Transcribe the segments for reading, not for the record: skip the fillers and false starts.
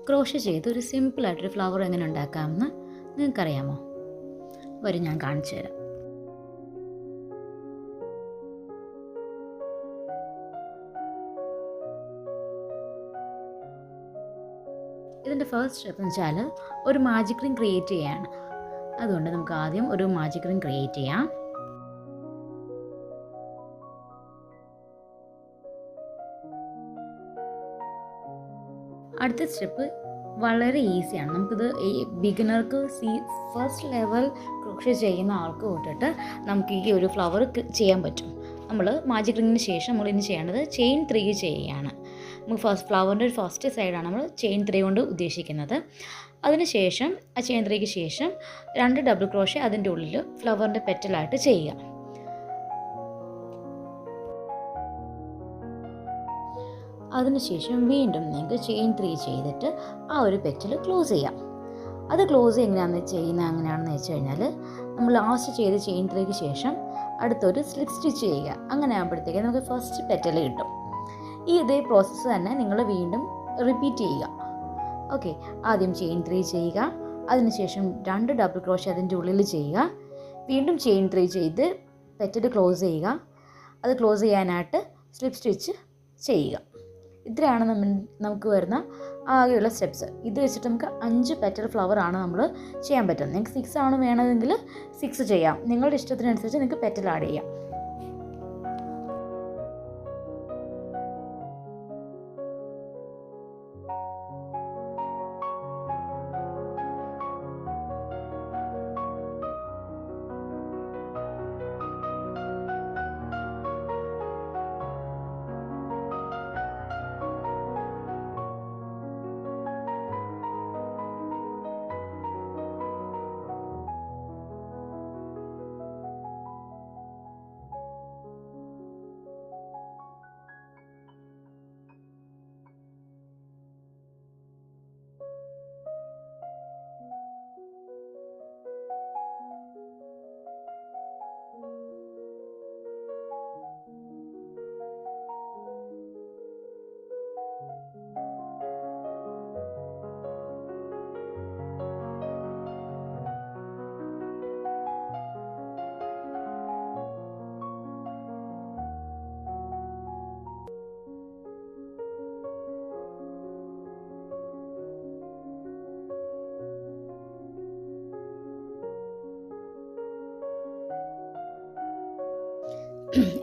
Crochet ചെയ്ത് ഒരു സിമ്പിളായിട്ടൊരു flower എങ്ങനെ ഉണ്ടാക്കാമെന്ന് നിങ്ങൾക്കറിയാമോ? വരും, ഞാൻ കാണിച്ചു തരാം. ഇതിൻ്റെ ഫസ്റ്റ് സ്റ്റെപ്പ് എന്ന് വെച്ചാൽ ഒരു മാജിക് റിംഗ് ക്രിയേറ്റ് ചെയ്യാണ്. അതുകൊണ്ട് നമുക്ക് ആദ്യം ഒരു മാജിക് റിംഗ് ക്രിയേറ്റ് ചെയ്യാം. അടുത്ത സ്റ്റെപ്പ് വളരെ ഈസിയാണ്. നമുക്കിത് ഈ ബിഗിനർക്ക് ഫസ്റ്റ് ലെവൽ ക്രോഷേ ചെയ്യുന്ന ആൾക്ക് തൊട്ടിട്ട് നമുക്ക് ഈ ഒരു ഫ്ലവർ ചെയ്യാൻ പറ്റും. നമ്മൾ മാജിക് റിങ്ങിന് ശേഷം നമ്മൾ ഇനി ചെയ്യേണ്ടത് ചെയിൻ 3 ചെയ്യുകയാണ്. നമുക്ക് ഫ്ലവറിൻ്റെ ഒരു ഫസ്റ്റ് സൈഡാണ് നമ്മൾ ചെയിൻ 3 കൊണ്ട് ഉദ്ദേശിക്കുന്നത്. അതിനുശേഷം ആ ചെയിൻ 3ക്ക് ശേഷം 2 ഡബിൾ ക്രോഷേ അതിൻ്റെ ഉള്ളിൽ ഫ്ലവറിൻ്റെ പെറ്റലായിട്ട് ചെയ്യുക. അതിനുശേഷം വീണ്ടും നിങ്ങൾക്ക് ചെയിൻ 3 ചെയ്തിട്ട് ആ ഒരു പെറ്റൽ ക്ലോസ് ചെയ്യാം. അത് ക്ലോസ് എങ്ങനെയാണെന്ന് വെച്ച് കഴിഞ്ഞാൽ നമ്മൾ ലാസ്റ്റ് ചെയ്ത് ചെയിൻ 3ക്ക് ശേഷം അടുത്തൊരു സ്ലിപ്പ് സ്റ്റിച്ച് ചെയ്യുക. അങ്ങനെ ആകുമ്പോഴത്തേക്ക് നമുക്ക് ഫസ്റ്റ് പെറ്റൽ കിട്ടും. ഇതേ പ്രോസസ്സ് തന്നെ നിങ്ങൾ വീണ്ടും റിപ്പീറ്റ് ചെയ്യുക. ഓക്കെ, ആദ്യം ചെയിൻ 3 ചെയ്യുക, അതിനുശേഷം 2 ഡബിൾ ക്രോഷേ അതിൻ്റെ ഉള്ളിൽ ചെയ്യുക, വീണ്ടും ചെയിൻ 3 ചെയ്ത് പെറ്റൽ ക്ലോസ് ചെയ്യുക. അത് ക്ലോസ് ചെയ്യാനായിട്ട് സ്ലിപ്പ് സ്റ്റിച്ച് ചെയ്യുക. ഇത്രയാണ് നമുക്ക് വരുന്ന ആകെയുള്ള സ്റ്റെപ്സ്. ഇത് വെച്ചിട്ട് നമുക്ക് 5 പെറ്റൽ ഫ്ലവർ ആണ് നമ്മൾ ചെയ്യാൻ പറ്റുന്നത്. നിങ്ങൾക്ക് 6 ആണ് വേണമെങ്കിൽ 6 ചെയ്യാം. നിങ്ങളുടെ ഇഷ്ടത്തിനനുസരിച്ച് നിങ്ങൾക്ക് പെറ്റൽ ആഡ് ചെയ്യാം.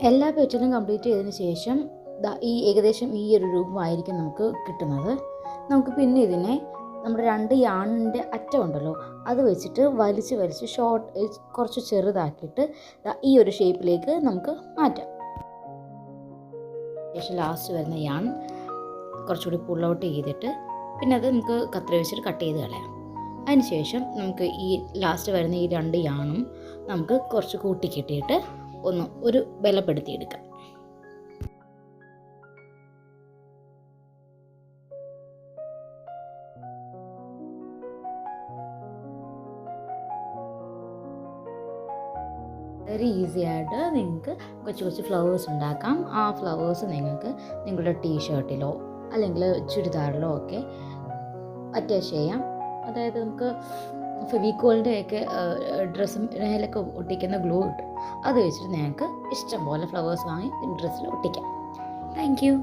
എല്ലാ പെറ്റലും കംപ്ലീറ്റ് ചെയ്തതിന് ശേഷം ഏകദേശം ഈ ഒരു രൂപമായിരിക്കും നമുക്ക് കിട്ടുന്നത്. നമുക്ക് പിന്നെ ഇതിനെ നമ്മുടെ 2 യാണിൻ്റെ അറ്റം ഉണ്ടല്ലോ അത് വെച്ചിട്ട് വലിച്ച് കുറച്ച് ചെറുതാക്കിയിട്ട് ഈ ഒരു ഷേപ്പിലേക്ക് നമുക്ക് മാറ്റാം. ശേഷം ലാസ്റ്റ് വരുന്ന യാൺ കുറച്ചുകൂടി പുൾ ഔട്ട് ചെയ്തിട്ട് പിന്നെ അത് നമുക്ക് കത്രിക വെച്ചിട്ട് കട്ട് ചെയ്ത് കളയാം. അതിനുശേഷം നമുക്ക് ഈ ലാസ്റ്റ് വരുന്ന ഈ 2 യാണും നമുക്ക് കുറച്ച് കൂട്ടിക്കിട്ടിയിട്ട് ഒരു ബലപ്പെടുത്തിയെടുക്കാം. വളരെ ഈസി ആയിട്ട് നിങ്ങൾക്ക് കൊച്ചു ഫ്ലവേഴ്സ് ഉണ്ടാക്കാം. ആ ഫ്ലവേഴ്സ് നിങ്ങൾക്ക് നിങ്ങളുടെ ടീഷർട്ടിലോ അല്ലെങ്കിൽ ചുരിദാറിലോ ഒക്കെ അറ്റാച്ച് ചെയ്യാം. അതായത് നമുക്ക് ഫെവിക്കോളിൻ്റെ ഒക്കെ ഡ്രസ്സിലൊക്കെ ഒട്ടിക്കുന്ന ഗ്ലൂ കിട്ടും. അത് വെച്ചിട്ട് നിങ്ങൾക്ക് ഇഷ്ടം പോലെ ഫ്ലവേഴ്സ് വാങ്ങി ഡ്രസ്സിൽ ഒട്ടിക്കാം. Thank you.